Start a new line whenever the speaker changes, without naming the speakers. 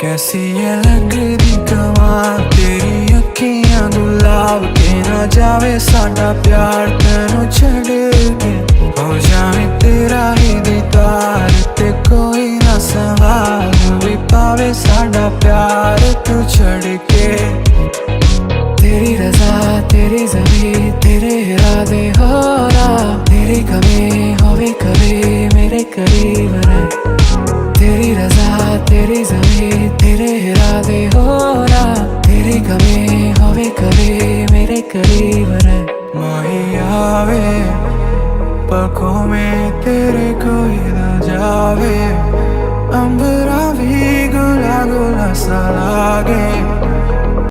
कैसी ये लगदी कमाल तेरी अखियां गुलाब के ना जावे साडा प्यार तेनू छड़ के हो जावे तेरा ही दीदार ते कोई ना सवाल भी पावे साडा प्यार तू छड़ के। तेरी रज़ा तेरी ज़मीं तेरे इरादे हो रहा तेरी कमी होवे कभी मेरे करीब रहे। तेरी रज़ा तेरी ज़मीं तेरे इरादे हो रहा तेरी कमी होवे कभी मेरे करीब रहे। माही आवे पलकों में तेरे कोई ना जावे अंबरा भी गुला गुला सा लागे।